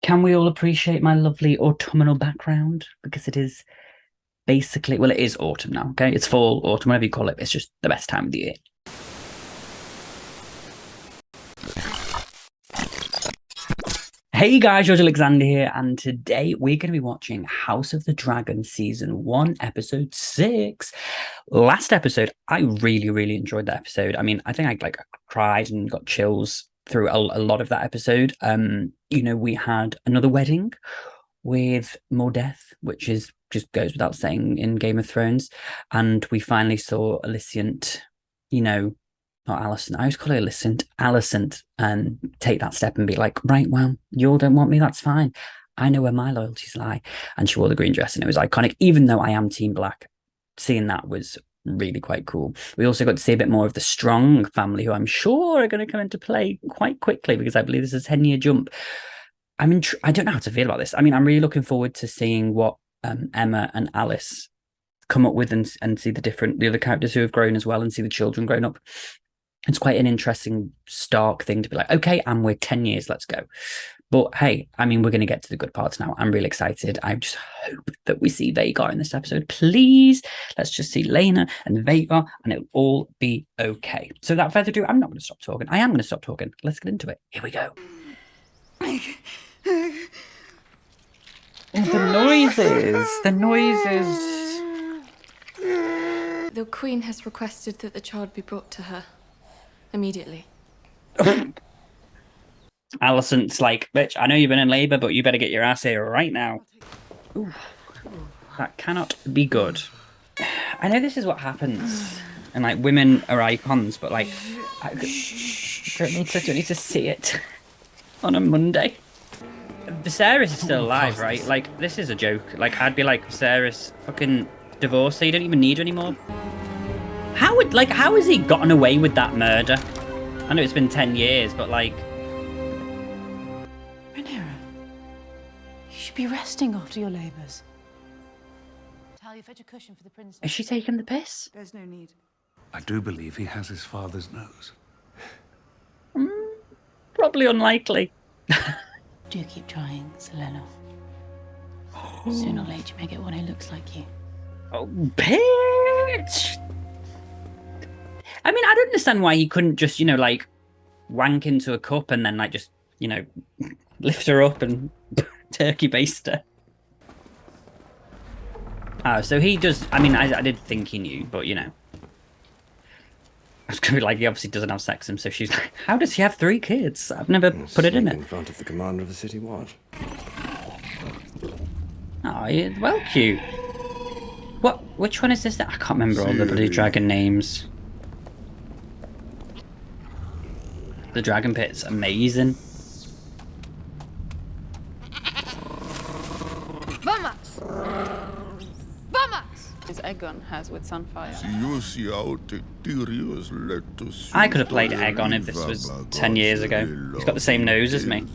Can we all appreciate my lovely autumnal background? Because it is basically, well, it is autumn now, okay? It's fall, autumn, whatever you call it. It's just the best time of the year. Hey guys, George Alexander here, and today we're going to be watching House of the Dragon Season 1, Episode 6. Last episode, I really enjoyed that episode. I mean, I think I cried and got chills through a lot of that episode. We had another wedding with more death, which is just goes without saying in Game of Thrones. And we finally saw Alicent, not Alison. I always call her Alicent, and take that step and be like, right, well, you all don't want me, that's fine. I know where my loyalties lie. And she wore the green dress and it was iconic, even though I am Team Black. Seeing that was really quite cool. We also got to see a bit more of the Strong family, who I'm sure are going to come into play quite quickly, because I believe this is a 10-year jump. I don't know how to feel about this. I mean, I'm really looking forward to seeing what Emma and Alice come up with, and see the other characters who have grown as well, and see the children grown up. It's quite an interesting, stark thing to be like, okay, and we're 10 years, let's go. But hey, I mean, we're going to get to the good parts now. I'm really excited. I just hope that we see VHAGAR in this episode. Please, let's just see Lena and VHAGAR, and it'll all be okay. So without further ado, I'm not going to stop talking. I am going to stop talking. Let's get into it. Here we go. The noises. The Queen has requested that the child be brought to her immediately. Alicent's like, bitch, I know you've been in labour, but you better get your ass here right now. Ooh, that cannot be good. I know this is what happens, and women are icons, but I don't need to see it on a Monday. Viserys is still alive, right? This is a joke. I'd be like, Viserys, fucking divorce her, you don't even need her anymore. How has he gotten away with that murder? I know it's been 10 years, but Rhaenyra, you should be resting after your labours. Talia, fetch a cushion for the princess. Is she taking the piss? There's no need. I do believe he has his father's nose. Probably unlikely. Do keep trying, Selena. Sooner or later, you may get one who looks like you. Oh, bitch! I mean, I don't understand why he couldn't just, wank into a cup and then, lift her up and turkey baste her. Oh, so he does. I mean, I did think he knew, but, I was going to be like, he obviously doesn't have sex, and so she's like, how does he have 3 kids? I've never put it in it. In front of the commander of the city watch. Oh, yeah, well, cute. What? Which one is this? I can't remember all the bloody dragon names. The dragon pit's amazing. Vamax! Vamax! As Aegon has with Sunfire. I could have played Aegon if this was 10 years ago. He's got the same nose as me.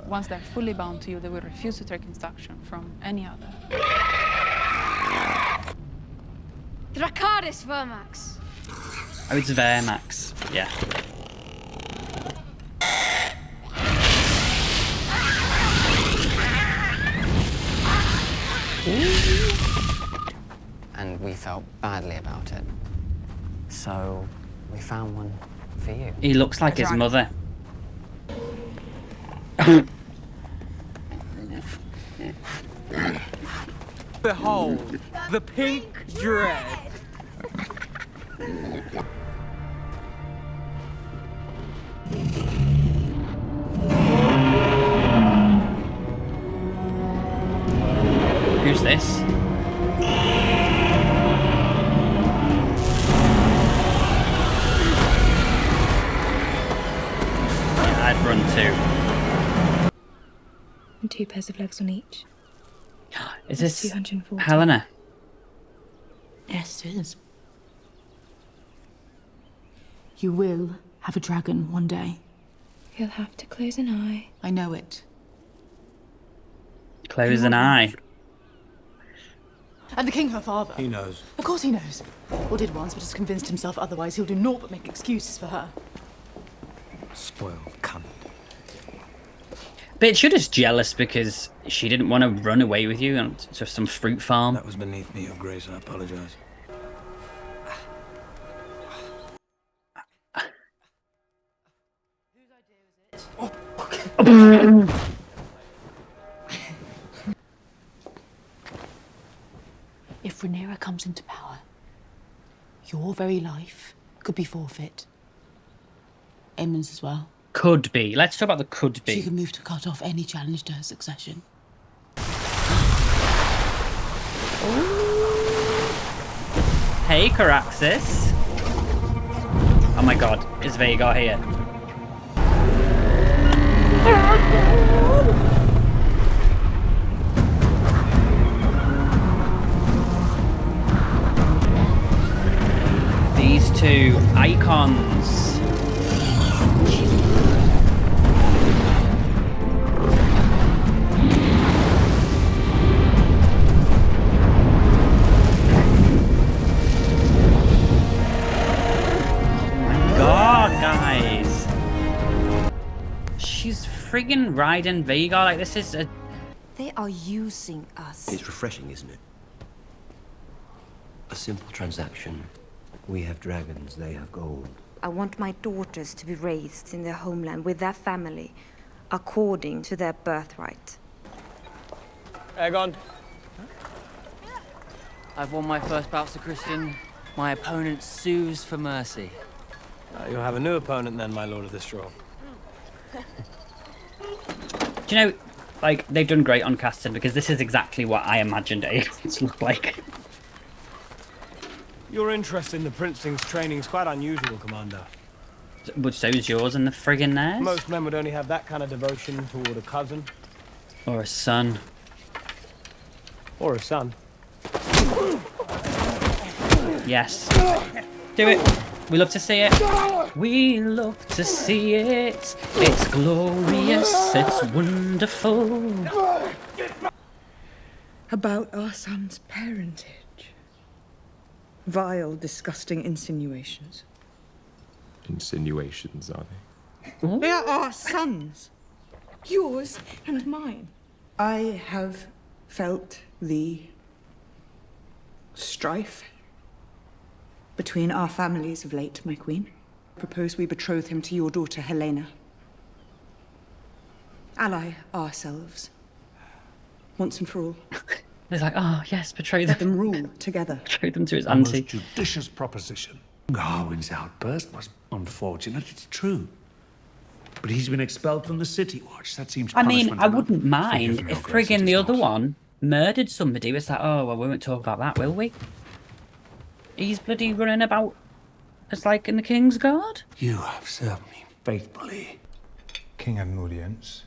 Once they're fully bound to you, they will refuse to take instruction from any other. Dracarys Vamax! Oh, it's Vermax. Yeah. And we felt badly about it. So we found one for you. He looks like his mother. Behold, the pink dread. Who's this? Yeah, I'd run too. And 2 pairs of legs on each. Is this 240. Helena? Yes, it is. You will have a dragon one day. He'll have to close an eye. I know it. Close an eye. And the king, her father. He knows. Of course he knows. Or did once, but has convinced himself otherwise. He'll do naught but make excuses for her. Spoiled cunt. But you're just jealous because she didn't want to run away with you to some fruit farm. That was beneath me, Your Grace. I apologize. If Rhaenyra comes into power, your very life could be forfeit. Aemon's as well. Could be. Let's talk about the could be. She can move to cut off any challenge to her succession. Hey, Caraxes. Oh my god, is VHAGAR here? These two icons. Guys, she's friggin' riding VHAGAR like this is a... They are using us. It's refreshing, isn't it? A simple transaction. We have dragons, they have gold. I want my daughters to be raised in their homeland with their family, according to their birthright. Aegon. I've won my first bout to Christian. My opponent sues for mercy. You'll have a new opponent then, my Lord of the Straw. Do you know, like, they've done great on casting because this is exactly what I imagined Aegon to look like. Your interest in the Princeling's training is quite unusual, Commander. But so's yours and the friggin' theirs. Most men would only have that kind of devotion toward a cousin. Or a son. Or a son. Yes. Do it. We love to see it. We love to see it. It's glorious. It's wonderful. About our son's parentage. Vile, disgusting insinuations. Insinuations, are they? They are our sons. Yours and mine. I have felt the strife between our families of late, my queen. I propose we betroth him to your daughter, Helena. Ally ourselves, once and for all. It's like, oh, yes, betray Let them. them rule together. Betray them to his A auntie. most judicious proposition. Garwin's outburst was unfortunate, it's true. But he's been expelled from the City Watch. That seems I mean, punishment I enough. wouldn't mind Forgive me, if Your Grace, friggin' it the is other not. one murdered somebody. It's like, oh, well, we won't talk about that, will we? He's bloody running about as like in the King's Guard. You have served me faithfully. King had an audience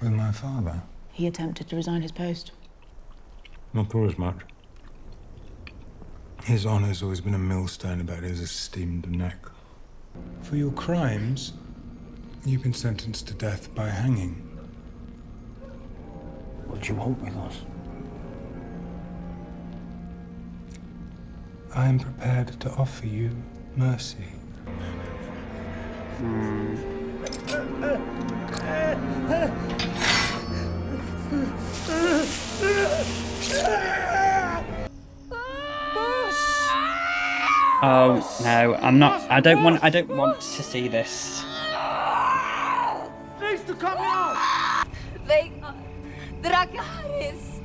with my father. He attempted to resign his post. Not for as much. His honour's always been a millstone about his esteemed neck. For your crimes, you've been sentenced to death by hanging. What do you want with us? I am prepared to offer you mercy. Oh no, I'm not. I don't want to see this. Needs to come out! VHAGAR! Dragaris!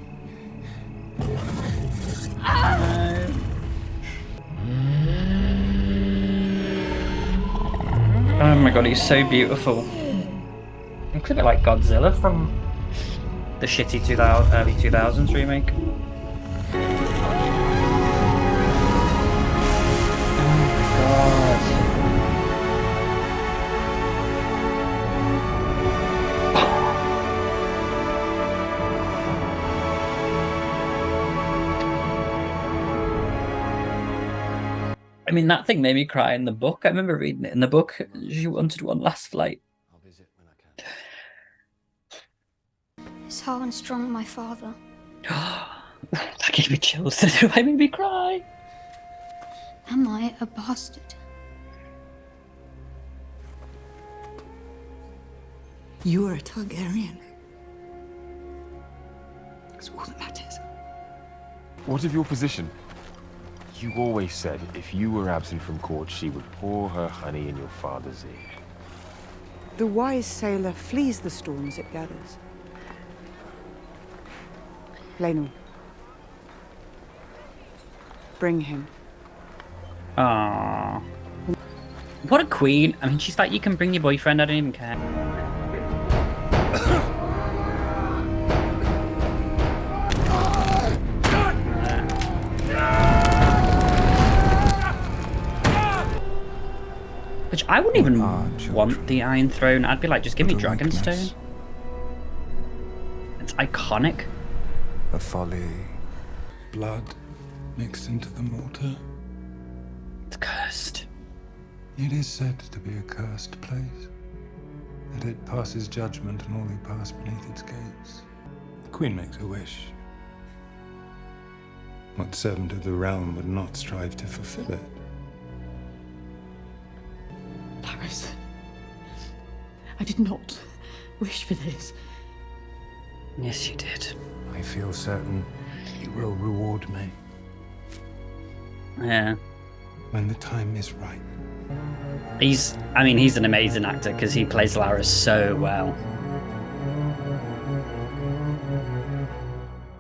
Oh my god, he's so beautiful. Looks a bit like Godzilla from the shitty early 2000s remake. I mean, that thing made me cry in the book. I remember reading it in the book. She wanted one last flight. I'll visit when I can. Is Harwin strong, my father? That gave me chills. Why made me cry? Am I a bastard? You are a Targaryen. That's all that matters. What of your position? You always said if you were absent from court, she would pour her honey in your father's ear. The wise sailor flees the storms it gathers. Lionel. Bring him. Ah, what a queen. I mean, she's like, you can bring your boyfriend, I don't even care. Which I wouldn't even want the Iron Throne. I'd be like, just give me Dragonstone. It's iconic. A folly. Blood mixed into the mortar. It's cursed. It is said to be a cursed place. That it passes judgment on all who pass beneath its gates. The Queen makes a wish. What servant of the realm would not strive to fulfill it? Laris, I did not wish for this. Yes, you did. I feel certain you will reward me. Yeah. When the time is right. He's an amazing actor because he plays Laris so well.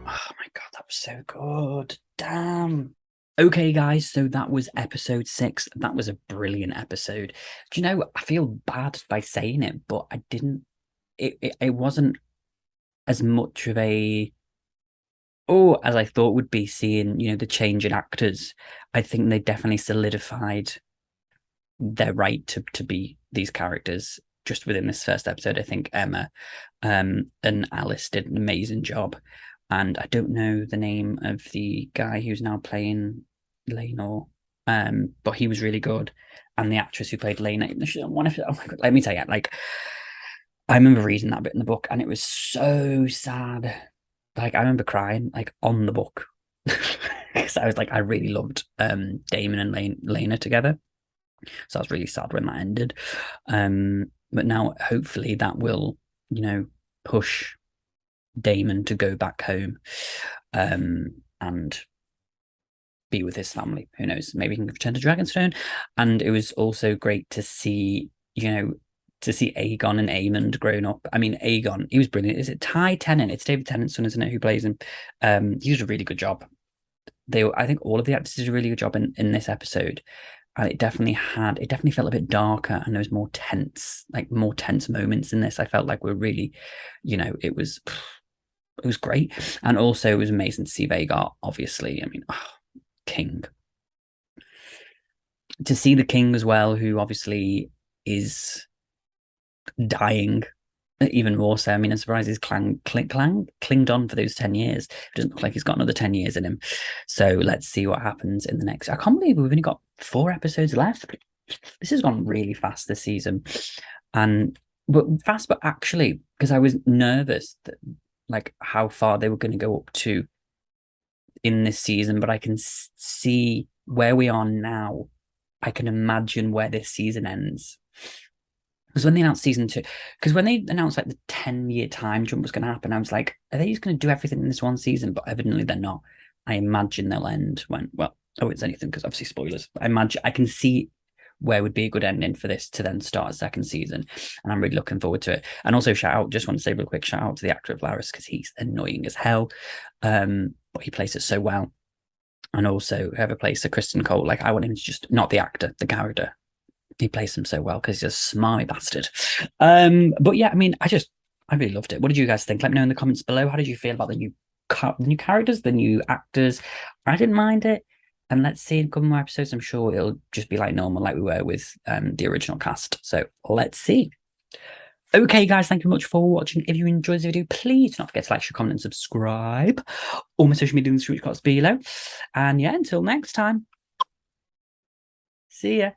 Oh my God, that was so good. Damn. Okay, guys, so that was episode 6. That was a brilliant episode. Do you know, I feel bad by saying it, but I didn't... It wasn't as much of a... as I thought would be, seeing, the change in actors. I think they definitely solidified their right to be these characters just within this first episode. I think Emma and Alice did an amazing job. And I don't know the name of the guy who's now playing Lionel, but he was really good. And the actress who played Lena, oh my God, let me tell you, like, I remember reading that bit in the book and it was so sad. Like, I remember crying, like, on the book. Because I was like, I really loved Damon and Lena together. So I was really sad when that ended. But now, hopefully, that will, push Damon to go back home and be with his family. Who knows? Maybe he can return to Dragonstone. And it was also great to see, to see Aegon and Aemond grown up. I mean, Aegon, he was brilliant. Is it Ty Tennant? It's David Tennant's son, isn't it, who plays him? He did a really good job. I think all of the actors did a really good job in this episode. And it definitely felt a bit darker, and there was more tense moments in this. I felt like we're really, it was great. And also it was amazing to see VHAGAR, obviously. I mean, King. To see the King as well, who obviously is dying even more so. I mean, I'm surprised he's clinged on for those 10 years. It doesn't look like he's got another 10 years in him. So let's see what happens in the next. I can't believe we've only got 4 episodes left. This has gone really fast this season. But actually, because I was nervous that, like, how far they were going to go up to in this season, but I can see where we are now. I can imagine where this season ends. Because when they announced season 2, because when they announced like the 10-year time jump was going to happen, I was like, are they just going to do everything in this one season? But evidently they're not. I imagine they'll end when, it's anything, because obviously spoilers. I can see where would be a good ending for this to then start a second season. And I'm really looking forward to it. And also just want to say real quick, shout out to the actor of Laris, because he's annoying as hell. But he plays it so well. And also whoever plays Kristen Cole, like, I want him to just, not the actor, the character. He plays him so well because he's a smarmy bastard. But yeah, I mean, I really loved it. What did you guys think? Let me know in the comments below. How did you feel about the new characters, the new actors? I didn't mind it. And let's see in a couple more episodes. I'm sure it'll just be like normal, like we were with the original cast. So let's see. Okay, guys, thank you very much for watching. If you enjoyed this video, please don't forget to like, share, comment, and subscribe. All my social media links below. And yeah, until next time. See ya.